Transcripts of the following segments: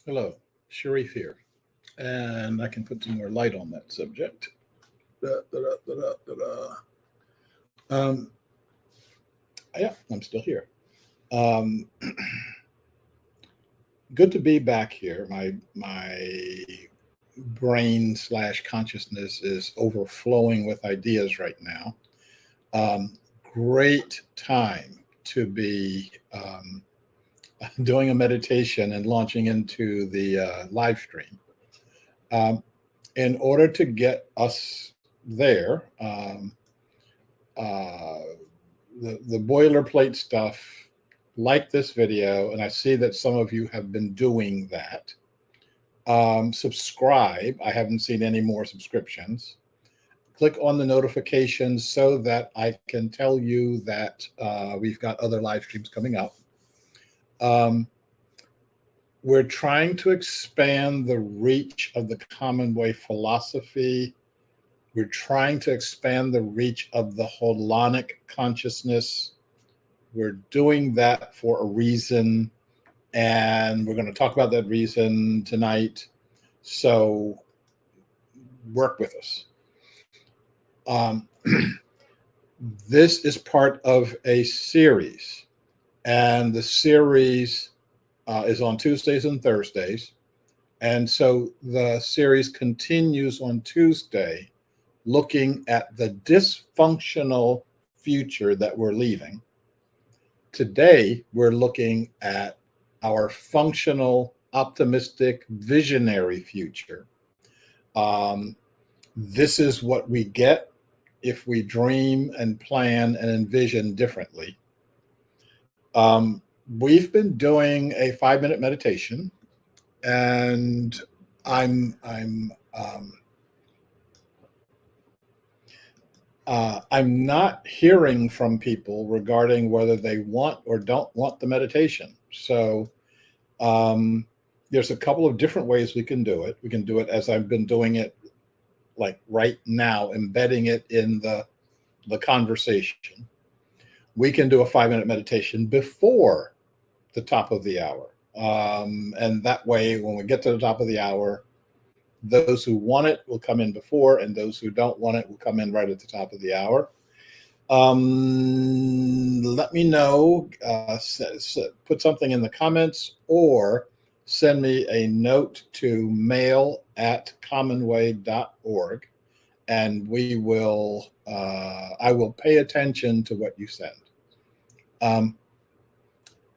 Hello, Sharif here, and I can put some more light on that subject. Da, da, da, da, da, da. Um, yeah, I'm still here. Um, Good to be back here. My brain slash consciousness is overflowing with ideas right now. Um, Great time to be doing a meditation and launching into the live stream. Um, in order to get us there, uh, the boilerplate stuff, like this video, and I see that some of you have been doing that. Subscribe. I haven't seen any more subscriptions. Click on the notifications so that I can tell you that we've got other live streams coming up. Um, we're trying to expand the reach of the Common Way philosophy. We're trying to expand the reach of the holonic consciousness. We're doing that for a reason, and we're going to talk about that reason tonight. So work with us. Um, this is part of a series, and the series is on Tuesdays and Thursdays. And so the series continues on Tuesday, looking at the dysfunctional future that we're leaving. Today, we're looking at our functional, optimistic, visionary future. Um, this is what we get if we dream and plan and envision differently. We've been doing a 5-minute meditation, and I'm not hearing from people regarding whether they want or don't want the meditation. So um, there's a couple of different ways we can do it. We can do it as I've been doing it, like right now, embedding it in the conversation. We can do a 5-minute meditation before the top of the hour. And that way, when we get to the top of the hour, those who want it will come in before, and those who don't want it will come in right at the top of the hour. Let me know, put something in the comments, or send me a note to mail@commonway.org, and I will pay attention to what you send. Um,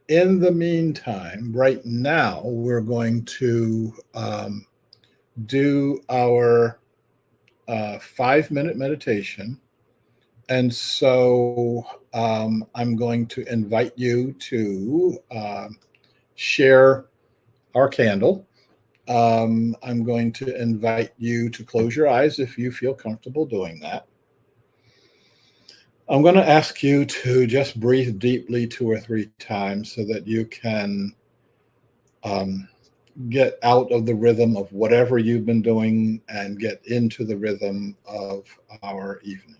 in the meantime, right now, we're going to do our 5-minute meditation. And so I'm going to invite you to share our candle. I'm going to invite you to close your eyes if you feel comfortable doing that. I'm going to ask you to just breathe deeply 2 or 3 times so that you can um, get out of the rhythm of whatever you've been doing and get into the rhythm of our evening.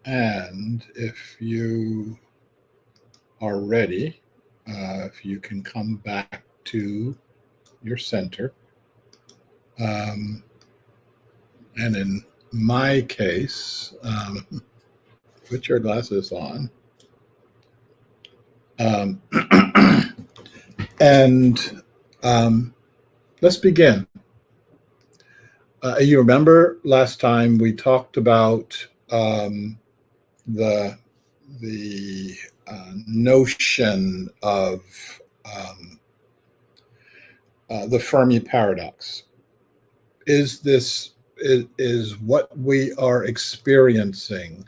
And if you are ready, if you can come back to your center. And in my case, put your glasses on. And let's begin. You remember last time we talked about the notion of the Fermi paradox. Is what we are experiencing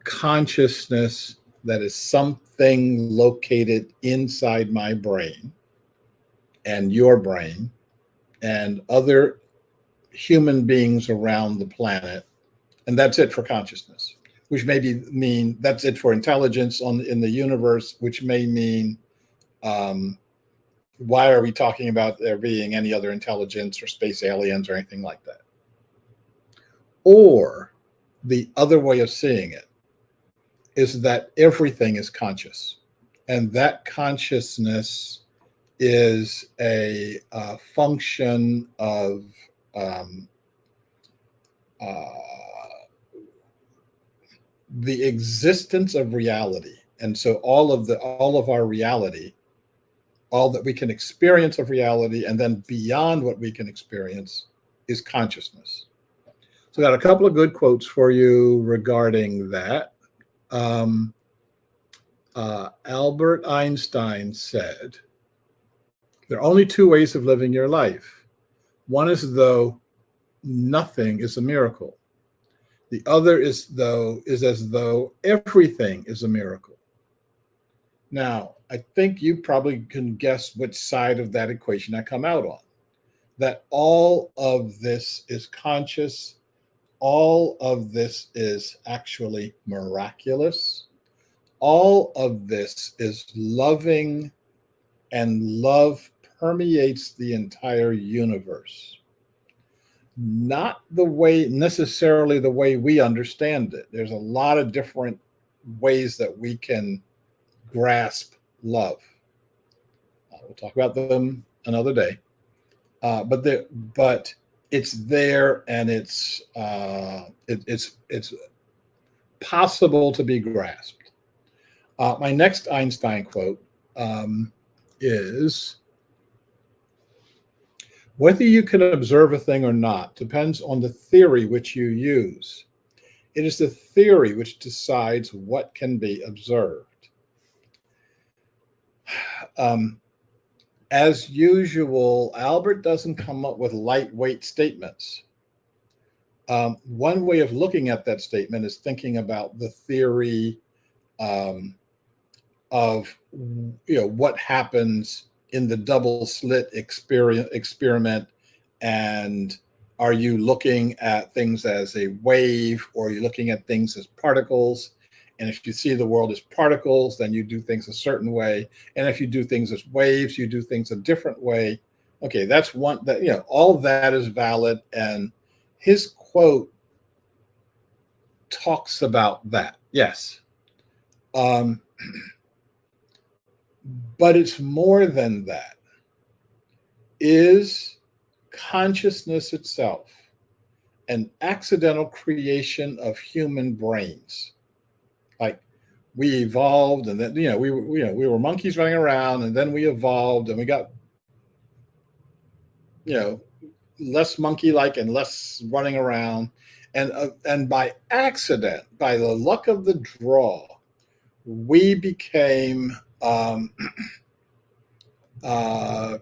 consciousness that is something located inside my brain and your brain and other human beings around the planet, and that's it for consciousness, which mean that's it for intelligence in the universe, which may mean why are we talking about there being any other intelligence or space aliens or anything like that? Or the other way of seeing it is that everything is conscious, and that consciousness is a function of the existence of reality. And so all of our reality, all that we can experience of reality, and then beyond what we can experience, is consciousness. So I got a couple of good quotes for you regarding that. Albert Einstein said, there are only two ways of living your life. One is though nothing is a miracle. The other is as though everything is a miracle. Now, I think you probably can guess which side of that equation I come out on. That all of this is conscious. All of this is actually miraculous. All of this is loving, and love permeates the entire universe. Not necessarily the way we understand it. There's a lot of different ways that we can grasp love. We'll talk about them another day. But it's there, and it's possible to be grasped. My next Einstein quote is, whether you can observe a thing or not depends on the theory which you use. It is the theory which decides what can be observed. As usual, Albert doesn't come up with lightweight statements. One way of looking at that statement is thinking about the theory of what happens in the double slit experiment, and are you looking at things as a wave, or are you looking at things as particles? And if you see the world as particles, then you do things a certain way. And if you do things as waves, you do things a different way. Okay, that's one that, all that is valid. And his quote talks about that. Yes. But it's more than that. Is consciousness itself an accidental creation of human brains? Like, we evolved, and then we were monkeys running around, and then we evolved, and we got less monkey-like and less running around, and by accident, by the luck of the draw, we became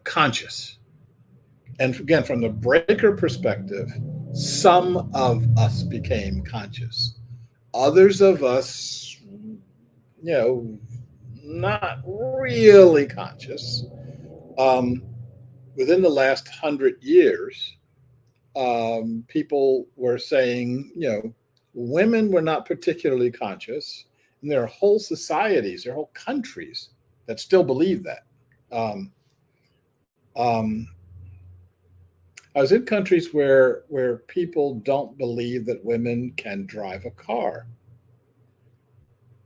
conscious. And again, from the breaker perspective, some of us became conscious. Others of us, not really conscious. Within the last 100 years, people were saying, women were not particularly conscious. And there are whole societies, there are whole countries that still believe that. I was in countries where people don't believe that women can drive a car.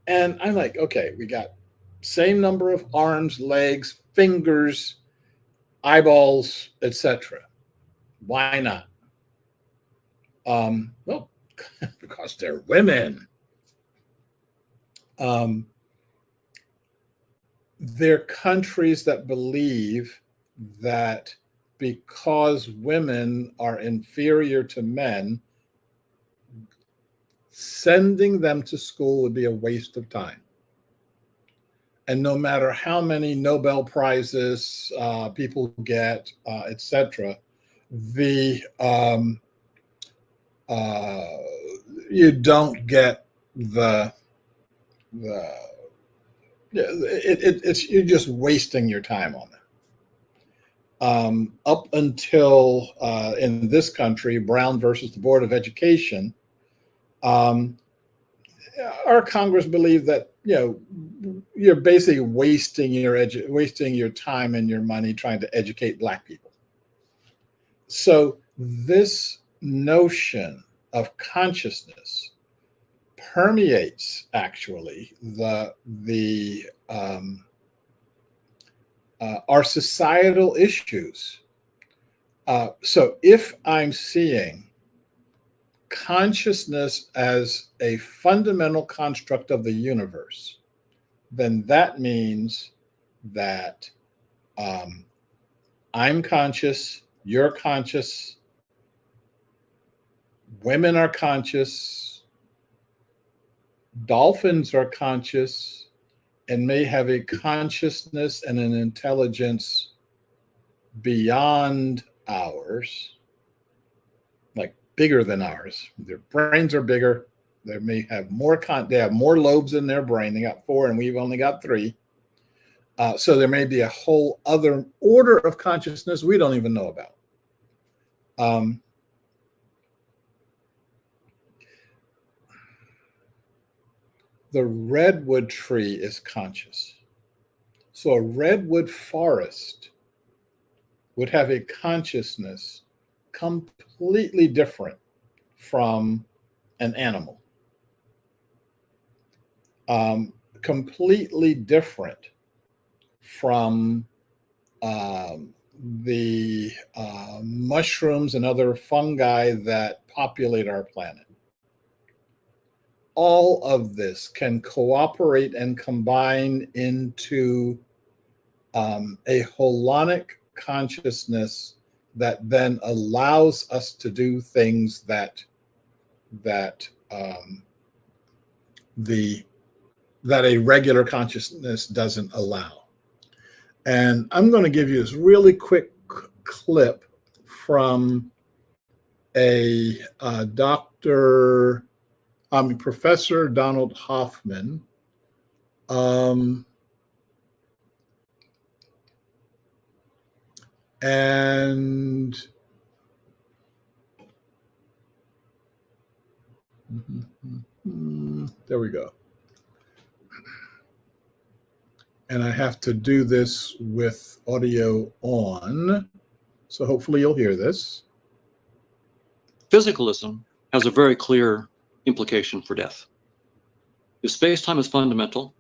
And I'm like, okay, we got same number of arms, legs, fingers, eyeballs, etc. Why not? Well, because they're women. Um, they're countries that believe that because women are inferior to men, sending them to school would be a waste of time. And no matter how many Nobel Prizes people get, etc., the uh, you don't get the it's you're just wasting your time on it. Up until in this country, Brown versus the Board of Education, um, our Congress believed that you're basically wasting your time and your money trying to educate Black people. So this notion of consciousness permeates actually our societal issues. So if I'm seeing consciousness as a fundamental construct of the universe, then that means that I'm conscious, you're conscious, women are conscious, dolphins are conscious, and may have a consciousness and an intelligence beyond ours, like bigger than ours. Their brains are bigger. They may have they have more lobes in their brain. They got 4 and we've only got 3. So there may be a whole other order of consciousness we don't even know about. The redwood tree is conscious. So a redwood forest would have a consciousness completely different from an animal, completely different from the mushrooms and other fungi that populate our planet. All of this can cooperate and combine into a holonic consciousness that then allows us to do things that a regular consciousness doesn't allow. And I'm going to give you this really quick clip from a Professor Donald Hoffman. And there we go. And I have to do this with audio on, so hopefully you'll hear this. Physicalism has a very clear implication for death. If space-time is fundamental,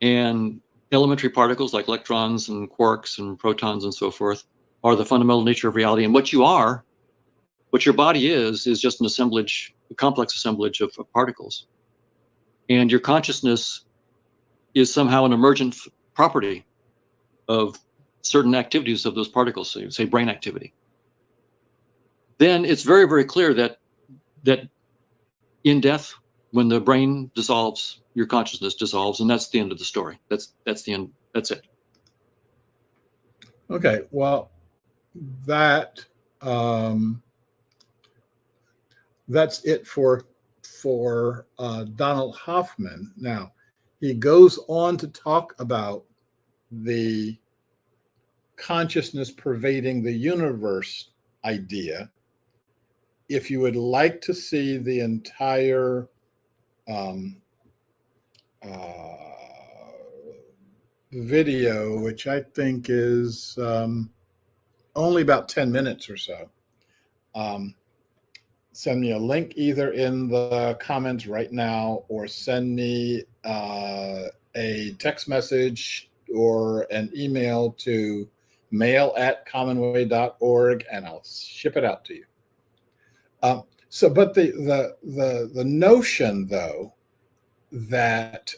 and elementary particles like electrons and quarks and protons and so forth are the fundamental nature of reality, and what your body is just an assemblage, a complex assemblage of particles. And your consciousness is somehow an emergent property of certain activities of those particles, so say brain activity. Then it's very, very clear that in death, when the brain dissolves, your consciousness dissolves, and that's the end of the story. That's the end. That's it. Okay, well, that's it for Donald Hoffman. Now, he goes on to talk about the consciousness pervading the universe idea. If you would like to see the entire video, which I think is only about 10 minutes or so, send me a link either in the comments right now, or send me a text message or an email to mail@commonway.org, and I'll ship it out to you. But the notion, though, that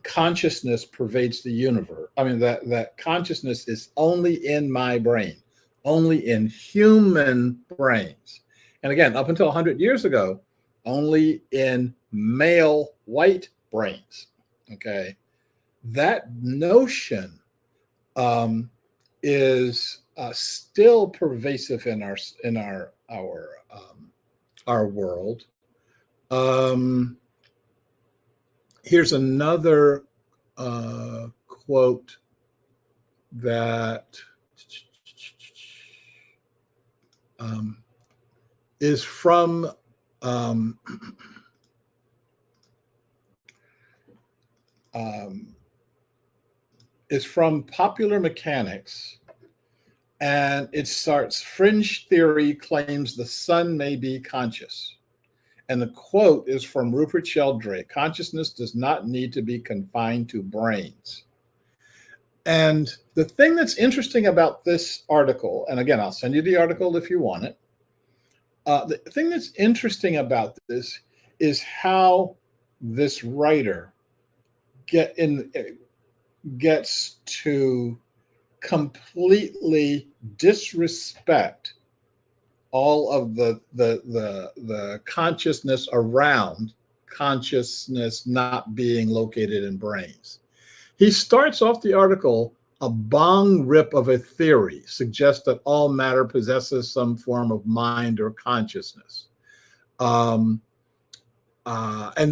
consciousness pervades the universe. I mean, that consciousness is only in my brain, only in human brains. And again, up until 100 years ago, only in male white brains. Okay. That notion is still pervasive in our world. Here's another quote that is from Popular Mechanics, and it starts, "Fringe theory claims the sun may be conscious." And the quote is from Rupert Sheldrake: "Consciousness does not need to be confined to brains." And the thing that's interesting about this article, and again, I'll send you the article if you want it. The thing that's interesting about this is how this writer gets to completely disrespect all of the consciousness around consciousness not being located in brains. He starts off the article, "A bong rip of a theory suggests that all matter possesses some form of mind or consciousness." And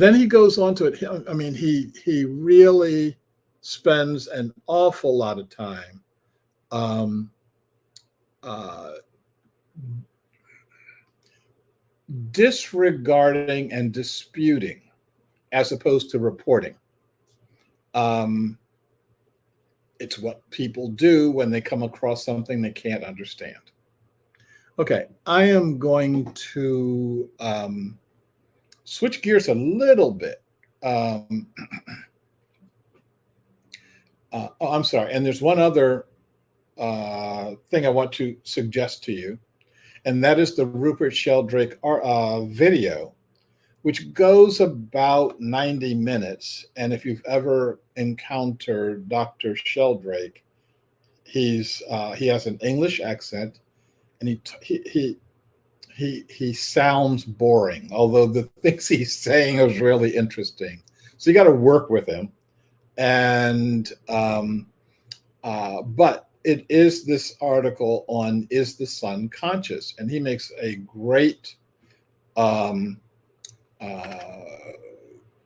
then he goes on to it. I mean, he really spends an awful lot of time disregarding and disputing as opposed to reporting. It's what people do when they come across something they can't understand. Okay, I am going to switch gears a little bit. I'm sorry. And there's one other thing I want to suggest to you, and that is the Rupert Sheldrake video, which goes about 90 minutes. And if you've ever encountered Dr. Sheldrake, he has an English accent, and he sounds boring, although the things he's saying is really interesting. So you got to work with him. And but it is this article on, "Is the sun conscious?" And he makes a great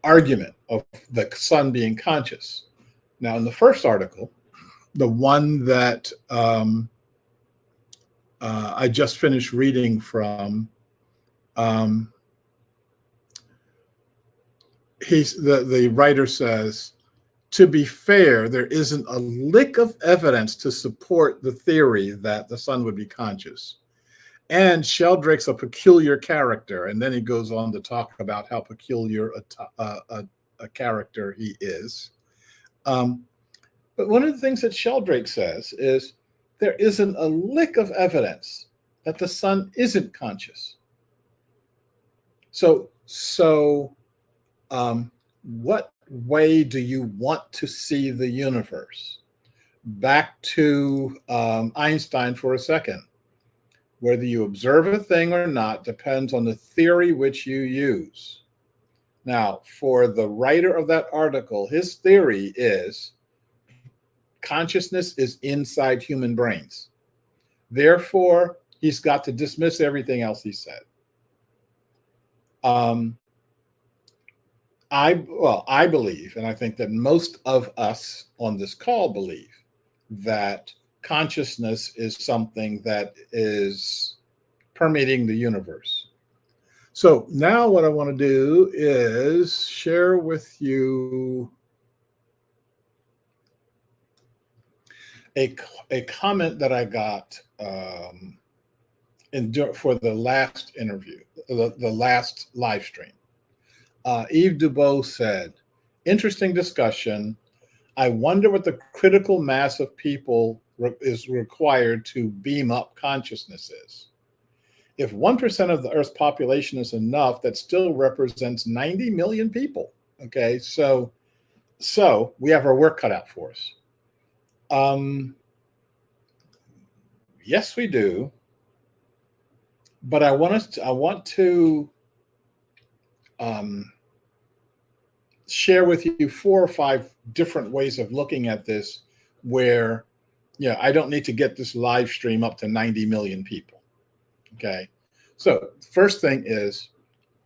argument of the sun being conscious. Now, in the first article, the one that I just finished reading from, the writer says, "To be fair, there isn't a lick of evidence to support the theory that the sun would be conscious. And Sheldrake's a peculiar character." And then he goes on to talk about how peculiar a character he is. But one of the things that Sheldrake says is there isn't a lick of evidence that the sun isn't conscious. So what way do you want to see the universe? Back to Einstein for a second. Whether you observe a thing or not depends on the theory which you use. Now, for the writer of that article, his theory is consciousness is inside human brains. Therefore, he's got to dismiss everything else he said. I believe, and I think that most of us on this call believe, that consciousness is something that is permeating the universe. So now what I want to do is share with you a comment that I got for the last interview, the last live stream. Yves Dubois said, interesting discussion. I wonder what the critical mass of people is required to beam up consciousnesses. If 1% of the Earth's population is enough, that still represents 90 million people. Okay, so we have our work cut out for us. Yes, we do. But I want to share with you 4 or 5 different ways of looking at this where, I don't need to get this live stream up to 90 million people. Okay. So first thing is,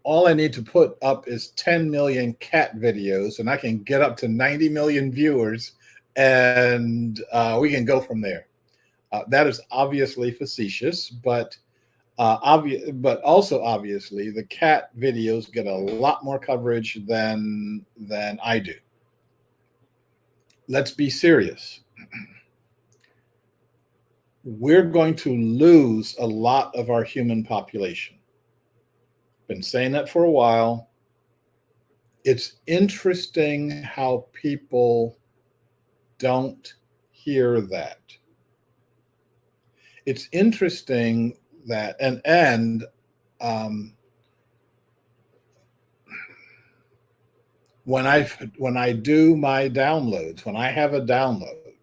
all I need to put up is 10 million cat videos and I can get up to 90 million viewers, and we can go from there. That is obviously facetious, but also obviously the cat videos get a lot more coverage than I do. Let's be serious. We're going to lose a lot of our human population. Been saying that for a while. It's interesting how people don't hear that. It's interesting that, when I do my downloads, when I have a download,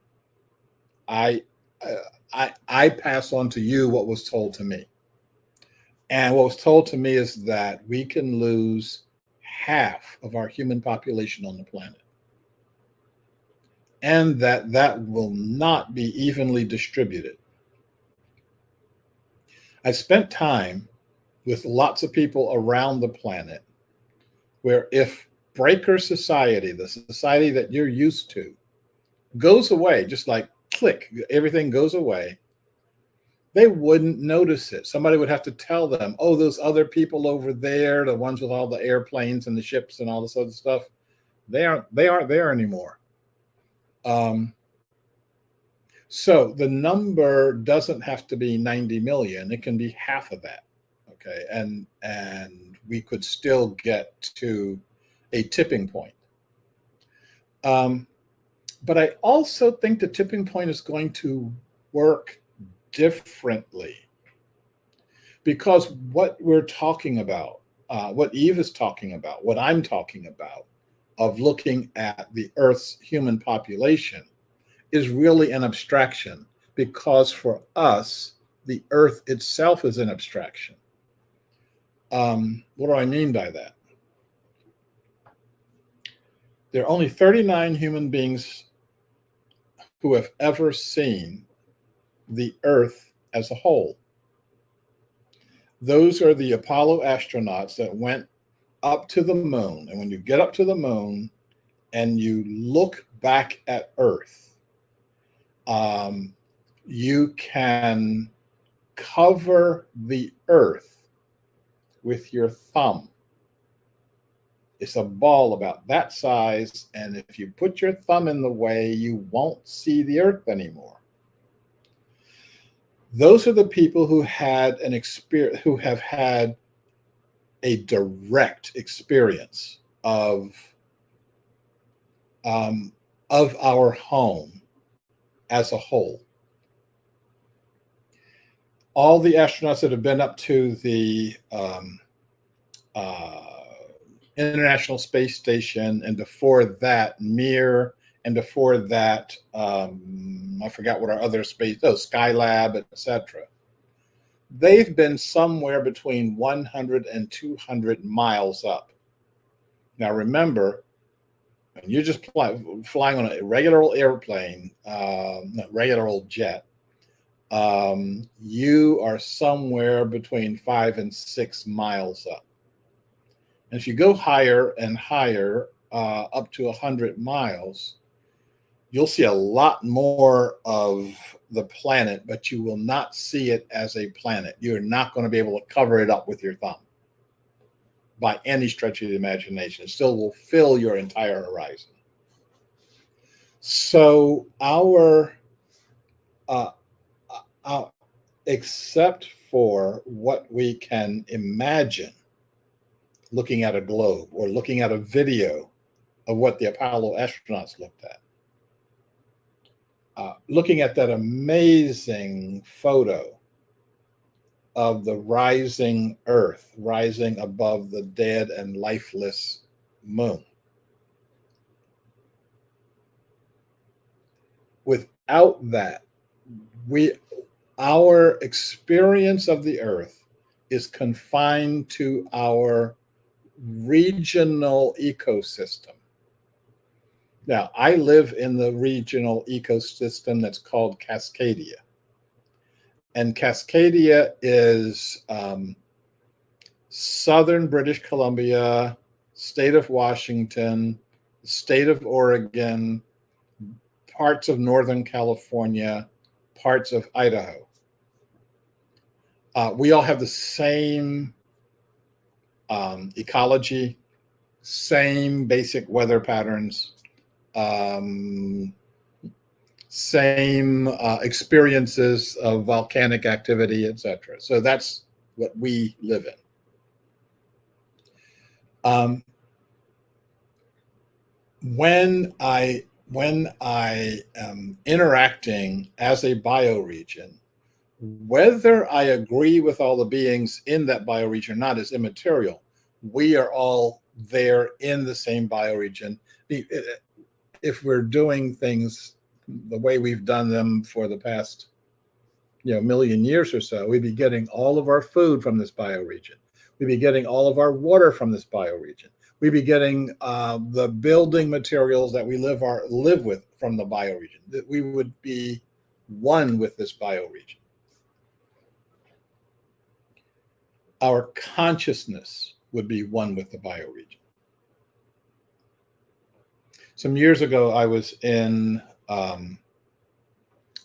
I pass on to you what was told to me. And what was told to me is that we can lose half of our human population on the planet, and that will not be evenly distributed. I spent time with lots of people around the planet where if breaker society, the society that you're used to, goes away, just like click, everything goes away, they wouldn't notice it. Somebody would have to tell them, oh, those other people over there, the ones with all the airplanes and the ships and all this other stuff, they aren't there anymore. So the number doesn't have to be 90 million. It can be half of that. Okay. And we could still get to a tipping point. But I also think the tipping point is going to work differently, because what we're talking about, what Eve is talking about, what I'm talking about, of looking at the Earth's human population, is really an abstraction, because for us, the Earth itself is an abstraction. What do I mean by that? There are only 39 human beings who have ever seen the Earth as a whole. Those are the Apollo astronauts that went up to the moon. And when you get up to the moon and you look back at Earth, you can cover the Earth with your thumb. It's a ball about that size, and if you put your thumb in the way, you won't see the Earth anymore. Those are the people who had an experience, who have had a direct experience of our home as a whole. All the astronauts that have been up to the International Space Station, and before that, Mir, and before that, I forgot what our other Skylab, etc. They've been somewhere between 100 and 200 miles up. Now remember, when you're just flying on a regular old airplane, regular old jet, you are somewhere between 5 and 6 miles up. And if you go higher and higher, up to 100 miles, you'll see a lot more of the planet, but you will not see it as a planet. You're not going to be able to cover it up with your thumb by any stretch of the imagination. It still will fill your entire horizon. So except for what we can imagine looking at a globe or looking at a video of what the Apollo astronauts looked at. Looking at that amazing photo of the rising Earth, rising above the dead and lifeless moon. Without that, our experience of the Earth is confined to our regional ecosystem. Now, I live in the regional ecosystem that's called Cascadia. And Cascadia is southern British Columbia, state of Washington, state of Oregon, parts of Northern California, parts of Idaho. We all have the same ecology, same basic weather patterns, same experiences of volcanic activity, etc. So that's what we live in. When I am interacting as a bioregion, whether I agree with all the beings in that bioregion or not is immaterial. We are all there in the same bioregion. If we're doing things the way we've done them for the past, million years or so, we'd be getting all of our food from this bioregion. We'd be getting all of our water from this bioregion. We'd be getting the building materials that we live with from the bioregion. That we would be one with this bioregion. Our consciousness would be one with the bioregion. Some years ago, I was in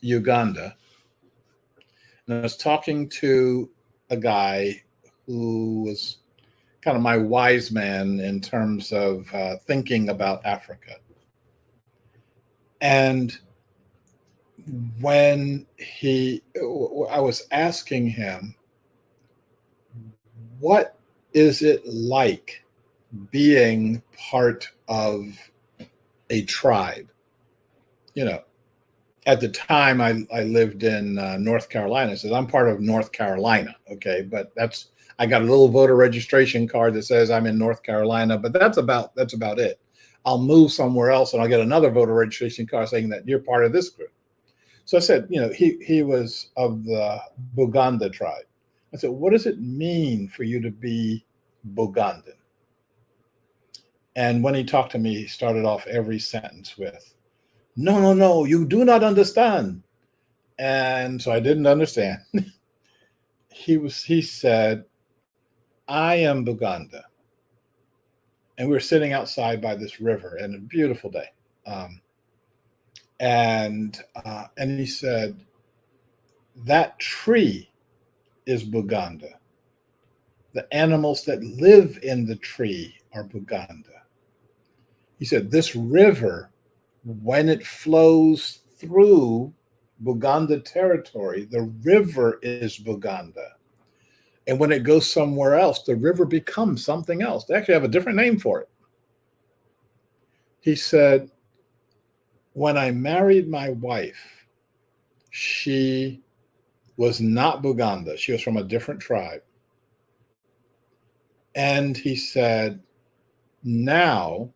Uganda, and I was talking to a guy who was kind of my wise man in terms of thinking about Africa. And when I was asking him, what is it like being part of a tribe? At the time I lived in North Carolina. I said, I'm part of North Carolina. Okay. But I got a little voter registration card that says I'm in North Carolina, but that's about it. I'll move somewhere else and I'll get another voter registration card saying that you're part of this group. So I said, he was of the Buganda tribe. I said, what does it mean for you to be Bugandan? And when he talked to me, he started off every sentence with, no, you do not understand. And so I didn't understand. He said, I am Buganda. And we were sitting outside by this river and a beautiful day. And he said, that tree is Buganda. The animals that live in the tree are Buganda. He said, this river, when it flows through Buganda territory, the river is Buganda. And when it goes somewhere else, the river becomes something else. They actually have a different name for it. He said, when I married my wife, she was not Buganda. She was from a different tribe. And he said, now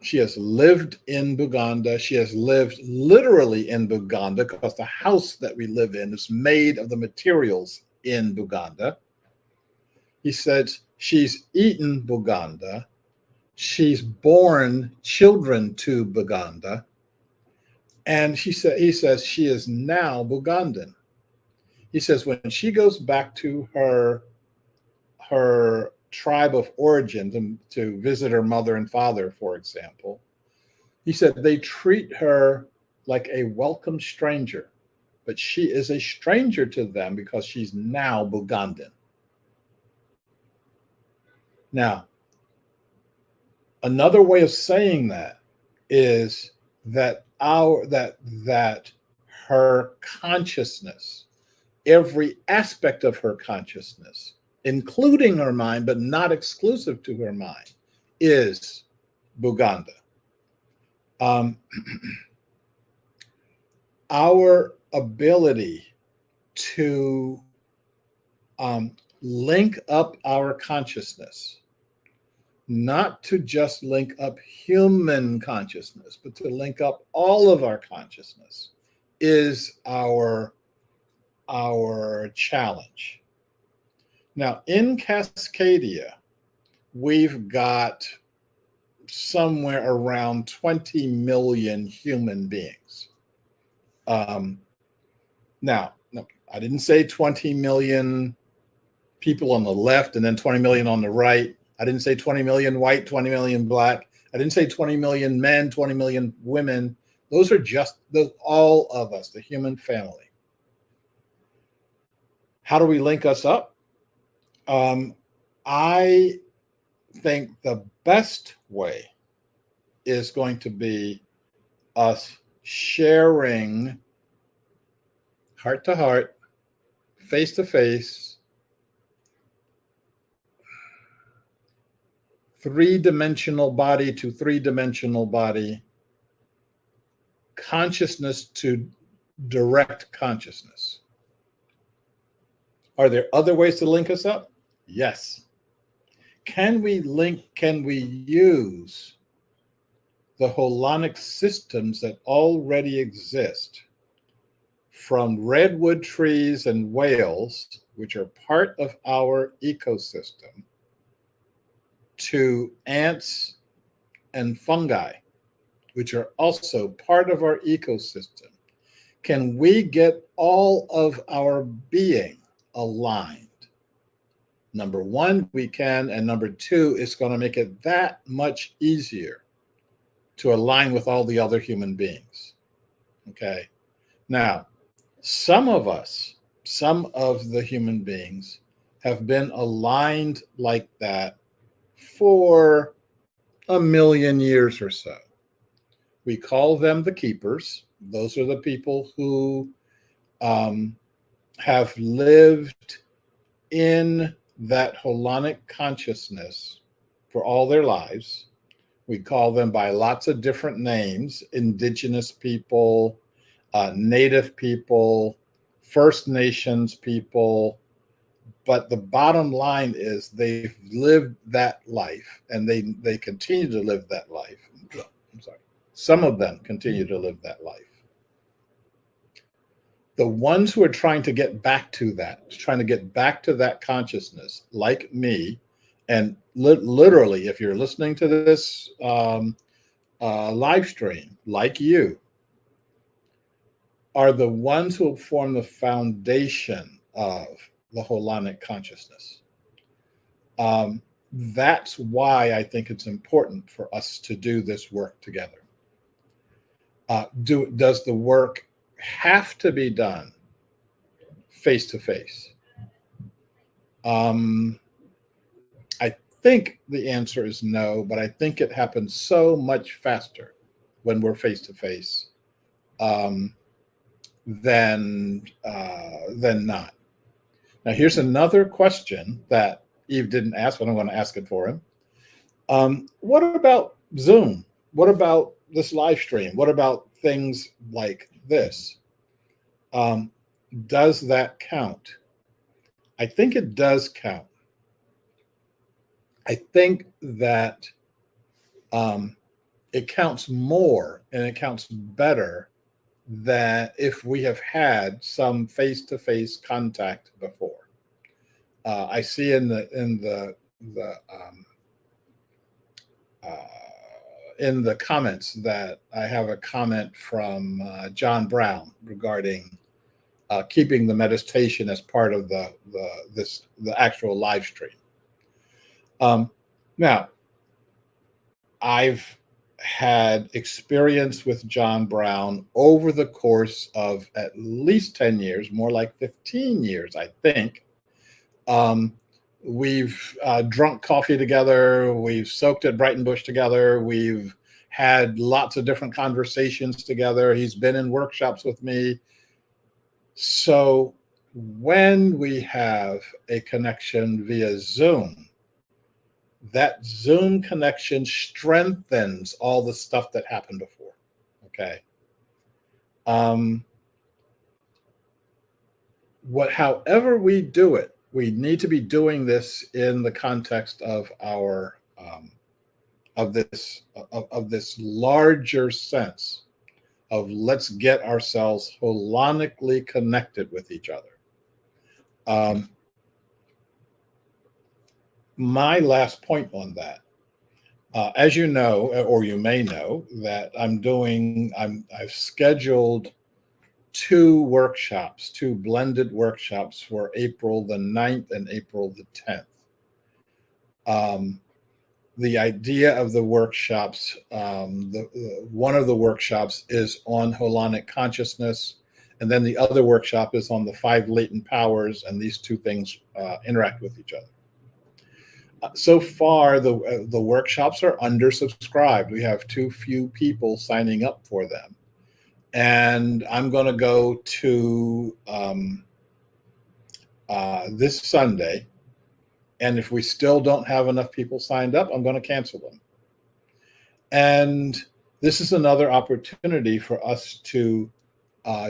she has lived in Buganda. She has lived literally in Buganda because the house that we live in is made of the materials in Buganda. He said she's eaten Buganda. She's born children to Buganda. And he says she is now Bugandan. He says when she goes back to her tribe of origin to visit her mother and father, for example, he said they treat her like a welcome stranger, but she is a stranger to them because she's now Bugandan. Now, another way of saying that is that her consciousness every aspect of her consciousness, including her mind, but not exclusive to her mind, is Buganda. Our ability to link up our consciousness, not to just link up human consciousness, but to link up all of our consciousness, is our challenge. Now, in Cascadia, we've got somewhere around 20 million human beings. Now, no, I didn't say 20 million people on the left and then 20 million on the right. I didn't say 20 million white, 20 million black. I didn't say 20 million men, 20 million women. Those are just all of us, the human family. How do we link us up? I think the best way is going to be us sharing heart to heart, face to face, three-dimensional body to three-dimensional body, consciousness to direct consciousness. Are there other ways to link us up? Yes. Can we use the holonic systems that already exist, from redwood trees and whales, which are part of our ecosystem, to ants and fungi, which are also part of our ecosystem? Can we get all of our being aligned? Number one, we can. And number two, it's going to make it that much easier to align with all the other human beings. Okay. Now, some of the human beings have been aligned like that for 1 million years or so. We call them the keepers. Those are the people who have lived in that holonic consciousness for all their lives. We call them by lots of different names: indigenous people, native people, First Nations people. But the bottom line is they've lived that life, and they continue to live that life. I'm sorry. Some of them continue to live that life. The ones who are trying to get back to that consciousness, like me, and literally, if you're listening to this live stream, like you, are the ones who form the foundation of the holonic consciousness. That's why I think it's important for us to do this work together. Does the work have to be done face to face? I think the answer is no, but I think it happens so much faster when we're face to face than not. Now, here's another question that Eve didn't ask, but I'm going to ask it for him. What about Zoom? What about this live stream? What about things like this? Does that count? I think it does count. I think that it counts more and it counts better than if we have had some face-to-face contact before. I see in the comments that I have a comment from John Brown regarding keeping the meditation as part of the actual live stream. Now, I've had experience with John Brown over the course of at least 10 years, more like 15 years, I think. We've drunk coffee together. We've soaked at Brighton Bush together. We've had lots of different conversations together. He's been in workshops with me. So when we have a connection via Zoom, that Zoom connection strengthens all the stuff that happened before. Okay. Um, However we do it, we need to be doing this in the context of our of this larger sense of let's get ourselves holonically connected with each other. My last point on that, as you know, or you may know, that I've scheduled two blended workshops for April the 9th and April the 10th. The idea of the workshops, one of the workshops is on holonic consciousness, and then the other workshop is on the 5 latent powers, and these two things interact with each other. So far, the workshops are undersubscribed. We have too few people signing up for them. And I'm going to go to this Sunday. And if we still don't have enough people signed up, I'm going to cancel them. And this is another opportunity for us to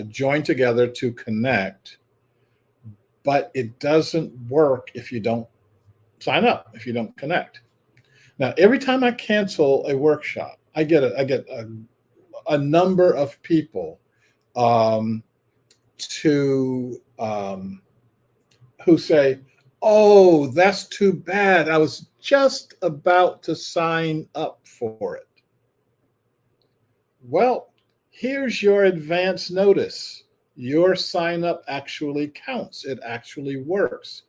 join together to connect. But it doesn't work if you don't sign up, if you don't connect. Now, every time I cancel a workshop, I get a number of people who say, "Oh, that's too bad. I was just about to sign up for it." Well, here's your advance notice. Your sign up actually counts. It actually works.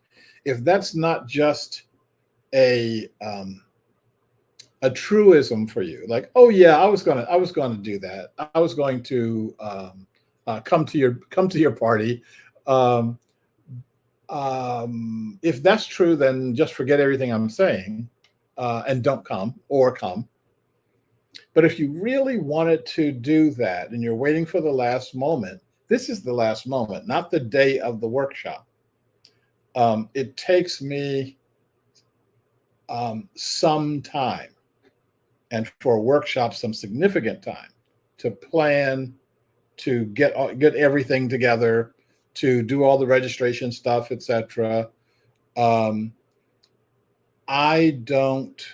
If that's not just a truism for you, like, "Oh yeah, I was gonna do that. I was going to come to your party." If that's true, then just forget everything I'm saying and don't come, or come. But if you really wanted to do that and you're waiting for the last moment, this is the last moment, not the day of the workshop. It takes me some time, and for a workshop, some significant time, to plan, to get everything together, to do all the registration stuff, etc. I don't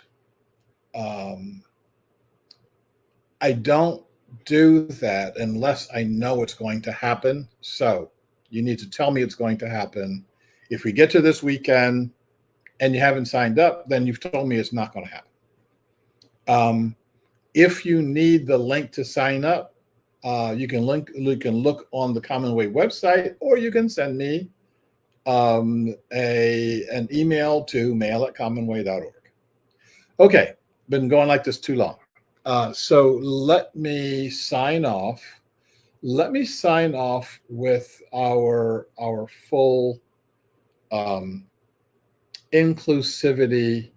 do that unless I know it's going to happen. So you need to tell me it's going to happen. If we get to this weekend and you haven't signed up, then you've told me it's not going to happen. If you need the link to sign up, you can look on the Commonweigh website, or you can send me an email to mail@commonweigh.org. Okay, been going like this too long. So let me sign off. Let me sign off with our full inclusivity.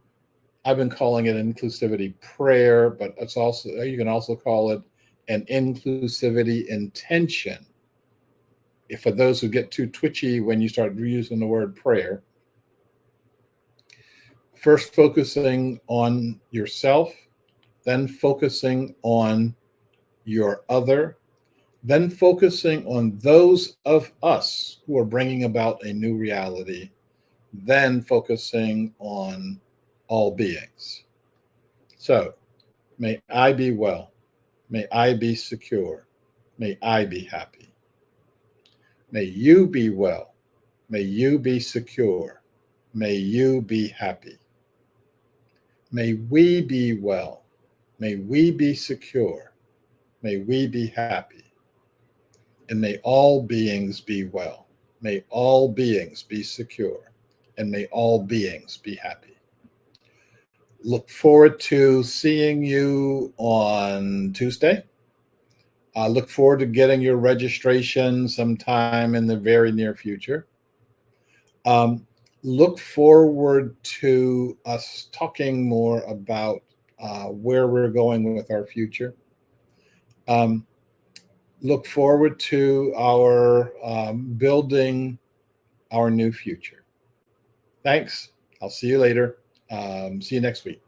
I've been calling it inclusivity prayer, but it's also, you can also call it an inclusivity intention. For those who get too twitchy when you start using the word prayer, first focusing on yourself, then focusing on your other, then focusing on those of us who are bringing about a new reality, then focusing on all beings. So, may I be well. May I be secure. May I be happy. May you be well. May you be secure. May you be happy. May we be well. May we be secure. May we be happy. And may all beings be well. May all beings be secure. And may all beings be happy. Look forward to seeing you on Tuesday. I look forward to getting your registration sometime in the very near future. Look forward to us talking more about where we're going with our future. Look forward to our building our new future. Thanks. I'll see you later. See you next week.